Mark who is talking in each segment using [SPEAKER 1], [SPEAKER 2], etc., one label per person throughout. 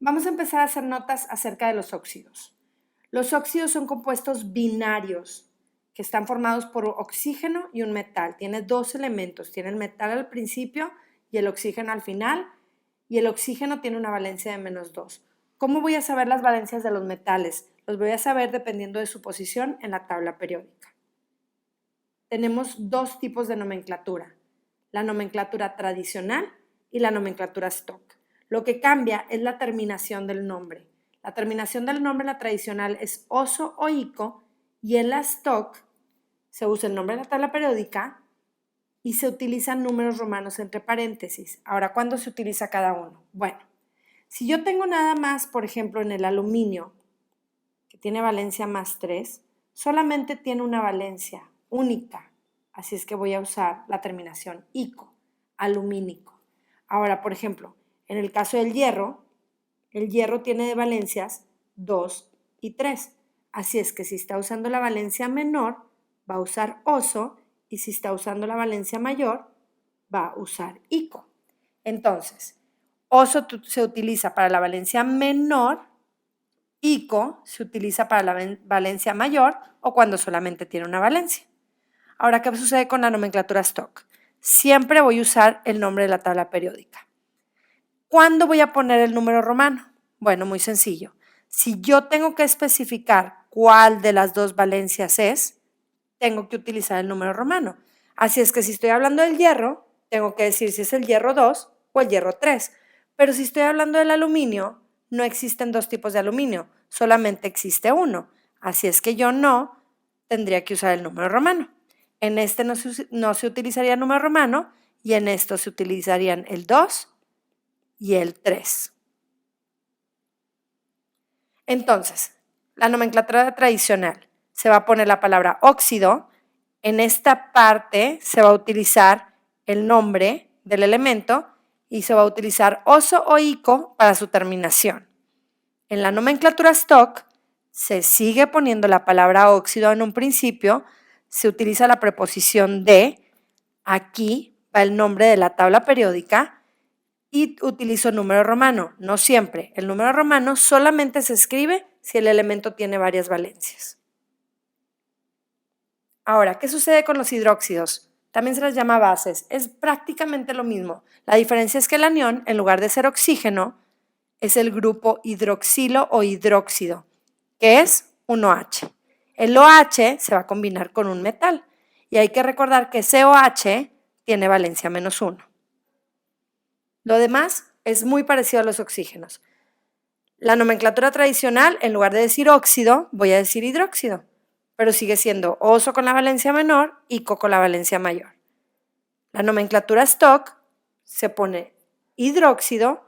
[SPEAKER 1] Vamos a empezar a hacer notas acerca de los óxidos. Los óxidos son compuestos binarios que están formados por oxígeno y un metal. Tiene dos elementos, tiene el metal al principio y el oxígeno al final, y el oxígeno tiene una valencia de -2. ¿Cómo voy a saber las valencias de los metales? Los voy a saber dependiendo de su posición en la tabla periódica. Tenemos dos tipos de nomenclatura, la nomenclatura tradicional y la nomenclatura stock. Lo que cambia es la terminación del nombre. La terminación del nombre en la tradicional es oso o ico, y en la stock se usa el nombre de la tabla periódica y se utilizan números romanos entre paréntesis. Ahora, ¿cuándo se utiliza cada uno? Bueno, si yo tengo nada más, por ejemplo, en el aluminio, que tiene valencia +3, solamente tiene una valencia única, así es que voy a usar la terminación ico, alumínico. Ahora, por ejemplo, en el caso del hierro, el hierro tiene de valencias 2 y 3, así es que si está usando la valencia menor, va a usar oso, y si está usando la valencia mayor, va a usar ico. Entonces, oso se utiliza para la valencia menor, ico se utiliza para la valencia mayor o cuando solamente tiene una valencia. Ahora, ¿qué sucede con la nomenclatura stock? Siempre voy a usar el nombre de la tabla periódica. ¿Cuándo voy a poner el número romano? Bueno, muy sencillo. Si yo tengo que especificar cuál de las dos valencias es, tengo que utilizar el número romano. Así es que si estoy hablando del hierro, tengo que decir si es el hierro 2 o el hierro 3. Pero si estoy hablando del aluminio, no existen dos tipos de aluminio, solamente existe uno. Así es que yo no tendría que usar el número romano. En este no se utilizaría el número romano y en esto se utilizarían el 2 y el 3. Entonces, la nomenclatura tradicional, se va a poner la palabra óxido. En esta parte se va a utilizar el nombre del elemento y se va a utilizar oso o ico para su terminación. En la nomenclatura stock se sigue poniendo la palabra óxido en un principio, se utiliza la preposición de, aquí va el nombre de la tabla periódica y utilizo número romano, no siempre. El número romano solamente se escribe si el elemento tiene varias valencias. Ahora, ¿qué sucede con los hidróxidos? También se les llama bases. Es prácticamente lo mismo. La diferencia es que el anión, en lugar de ser oxígeno, es el grupo hidroxilo o hidróxido, que es un OH. El OH se va a combinar con un metal y hay que recordar que ese OH tiene valencia -1. Lo demás es muy parecido a los oxígenos. La nomenclatura tradicional, en lugar de decir óxido, voy a decir hidróxido, pero sigue siendo oso con la valencia menor, ico con la valencia mayor. La nomenclatura stock se pone hidróxido,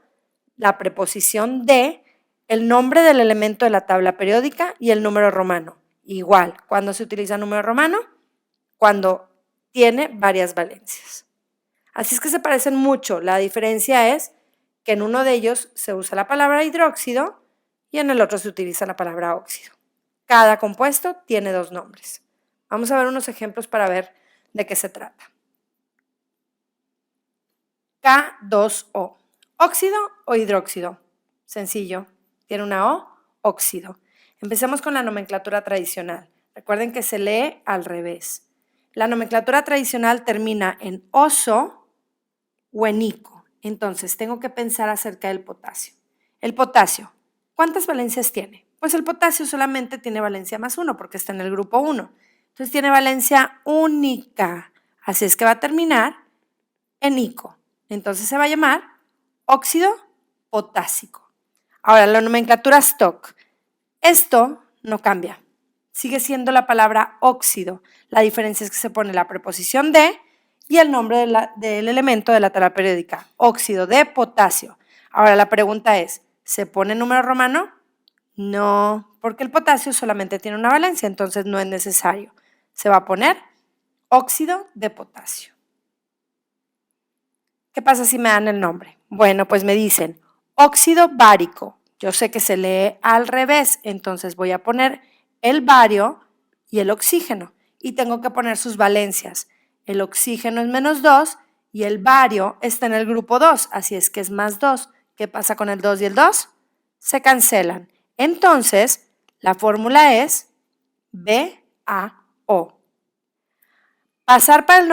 [SPEAKER 1] la preposición de, el nombre del elemento de la tabla periódica y el número romano. Igual, ¿cuándo se utiliza número romano? Cuando tiene varias valencias. Así es que se parecen mucho. La diferencia es que en uno de ellos se usa la palabra hidróxido y en el otro se utiliza la palabra óxido. Cada compuesto tiene dos nombres. Vamos a ver unos ejemplos para ver de qué se trata. K2O. ¿Óxido o hidróxido? Sencillo. Tiene una O, óxido. Empecemos con la nomenclatura tradicional. Recuerden que se lee al revés. La nomenclatura tradicional termina en oso o en ico. Entonces, tengo que pensar acerca del potasio. El potasio, ¿cuántas valencias tiene? Pues el potasio solamente tiene valencia +1 porque está en el grupo 1. Entonces, tiene valencia única. Así es que va a terminar en ico. Entonces, se va a llamar óxido potásico. Ahora, la nomenclatura stock. Esto no cambia. Sigue siendo la palabra óxido. La diferencia es que se pone la preposición de y el nombre del elemento de la tabla periódica, óxido de potasio. Ahora la pregunta es, ¿se pone número romano? No, porque el potasio solamente tiene una valencia, entonces no es necesario. Se va a poner óxido de potasio. ¿Qué pasa si me dan el nombre? Bueno, pues me dicen óxido bárico. Yo sé que se lee al revés, entonces voy a poner el bario y el oxígeno y tengo que poner sus valencias. El oxígeno es -2 y el bario está en el grupo 2, así es que es más 2. ¿Qué pasa con el 2 y el 2? Se cancelan. Entonces, la fórmula es BaO. Pasar para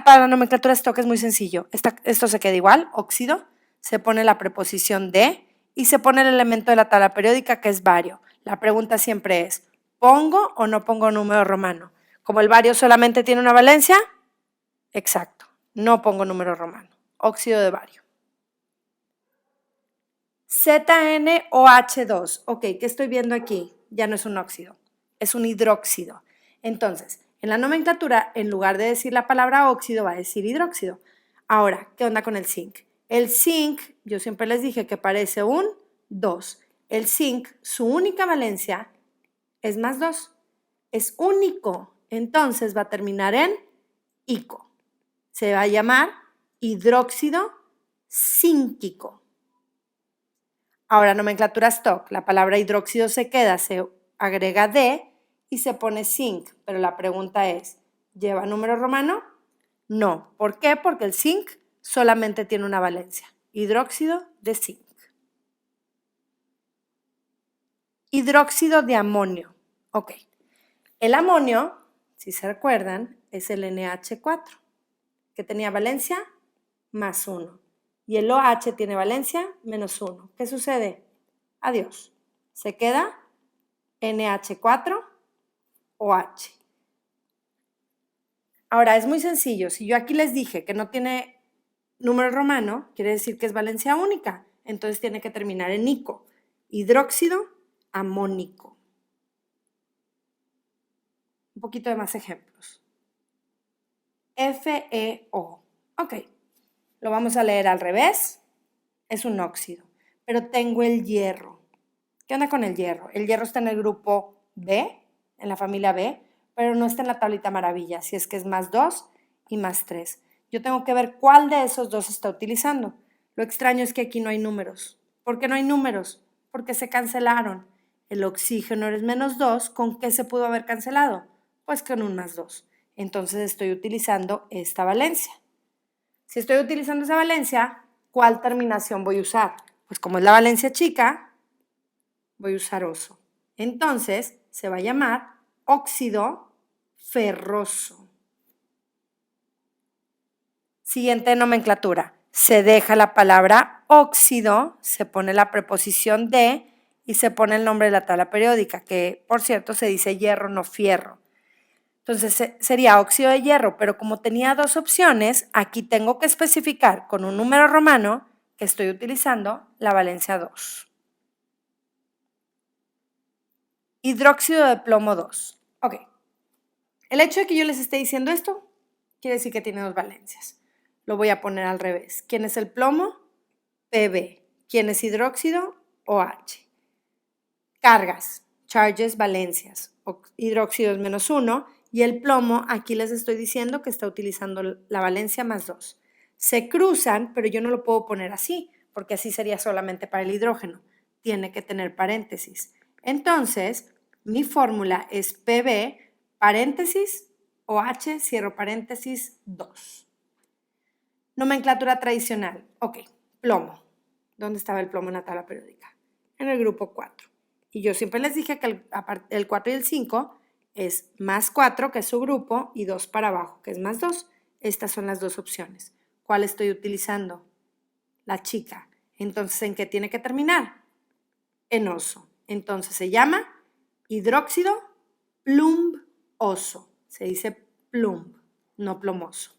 [SPEAKER 1] para la nomenclatura stock es muy sencillo. Esto se queda igual, óxido, se pone la preposición de y se pone el elemento de la tabla periódica que es bario. La pregunta siempre es, ¿pongo o no pongo número romano? Como el bario solamente tiene una valencia, exacto, no pongo número romano, óxido de bario. ZnOH2, ok, ¿qué estoy viendo aquí? Ya no es un óxido, es un hidróxido. Entonces, en la nomenclatura, en lugar de decir la palabra óxido, va a decir hidróxido. Ahora, ¿qué onda con el zinc? El zinc, yo siempre les dije que parece un 2. El zinc, su única valencia es más 2. Es único, entonces va a terminar en ico. Se va a llamar hidróxido zínquico. Ahora, nomenclatura stock. La palabra hidróxido se queda, se agrega D y se pone zinc. Pero la pregunta es, ¿lleva número romano? No. ¿Por qué? Porque el zinc solamente tiene una valencia. Hidróxido de zinc. Hidróxido de amonio. Ok. El amonio, si se recuerdan, es el NH4, que tenía valencia más 1. Y el OH tiene valencia menos 1. ¿Qué sucede? Adiós. Se queda NH4OH. Ahora, es muy sencillo. Si yo aquí les dije que no tiene número romano, quiere decir que es valencia única. Entonces tiene que terminar en ico. Hidróxido amónico. Un poquito de más ejemplos. FeO. Ok. Lo vamos a leer al revés. Es un óxido. Pero tengo el hierro. ¿Qué onda con el hierro? El hierro está en el grupo B, en la familia B, pero no está en la tablita maravilla, si es que es más 2 y más 3. Yo tengo que ver cuál de esos dos está utilizando. Lo extraño es que aquí no hay números. ¿Por qué no hay números? Porque se cancelaron. El oxígeno es menos 2, ¿con qué se pudo haber cancelado? Pues con un más 2. Entonces estoy utilizando esta valencia. Si estoy utilizando esa valencia, ¿cuál terminación voy a usar? Pues como es la valencia chica, voy a usar oso. Entonces, se va a llamar óxido ferroso. Siguiente nomenclatura. Se deja la palabra óxido, se pone la preposición de y se pone el nombre de la tabla periódica, que por cierto se dice hierro, no fierro. Entonces sería óxido de hierro, pero como tenía dos opciones, aquí tengo que especificar con un número romano que estoy utilizando la valencia 2. Hidróxido de plomo 2. Ok. El hecho de que yo les esté diciendo esto quiere decir que tiene dos valencias. Lo voy a poner al revés. ¿Quién es el plomo? Pb. ¿Quién es hidróxido? OH. Cargas, charges, valencias. Hidróxido es menos 1 y el plomo, aquí les estoy diciendo que está utilizando la valencia más 2. Se cruzan, pero yo no lo puedo poner así, porque así sería solamente para el hidrógeno. Tiene que tener paréntesis. Entonces, mi fórmula es Pb, paréntesis, OH, cierro paréntesis, 2. Nomenclatura tradicional. Ok, plomo. ¿Dónde estaba el plomo en la tabla periódica? En el grupo 4. Y yo siempre les dije que el 4 y el 5 es más 4, que es su grupo, y 2 para abajo, que es más 2. Estas son las dos opciones. ¿Cuál estoy utilizando? La chica. Entonces, ¿en qué tiene que terminar? En oso. Entonces se llama hidróxido plumboso. Se dice plumb, no plomoso.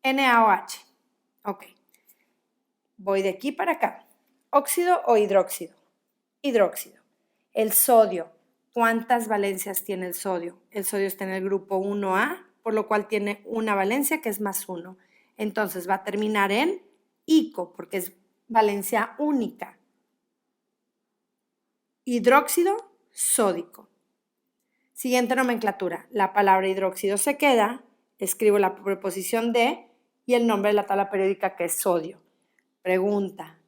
[SPEAKER 1] NaOH. Ok. Voy de aquí para acá. ¿Óxido o hidróxido? Hidróxido. El sodio. ¿Cuántas valencias tiene el sodio? El sodio está en el grupo 1A, por lo cual tiene una valencia que es más 1. Entonces va a terminar en ico, porque es valencia única. Hidróxido sódico. Siguiente nomenclatura. La palabra hidróxido se queda, escribo la preposición de y el nombre de la tabla periódica que es sodio. Pregunta,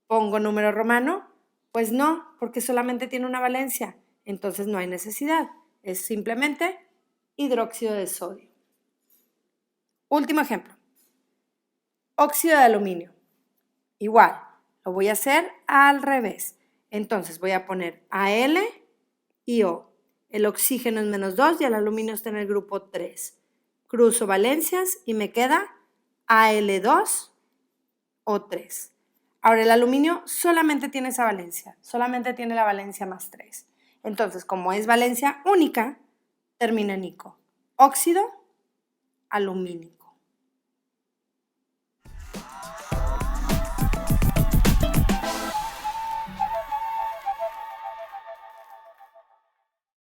[SPEAKER 1] ¿pongo número romano? Pues no, porque solamente tiene una valencia, entonces no hay necesidad. Es simplemente hidróxido de sodio. Último ejemplo. Óxido de aluminio. Igual, lo voy a hacer al revés. Entonces voy a poner Al y O. El oxígeno es -2 y el aluminio está en el grupo 3. Cruzo valencias y me queda Al2 O3. Ahora el aluminio solamente tiene esa valencia, solamente tiene la valencia +3. Entonces, como es valencia única, termina en ico. Óxido alumínico.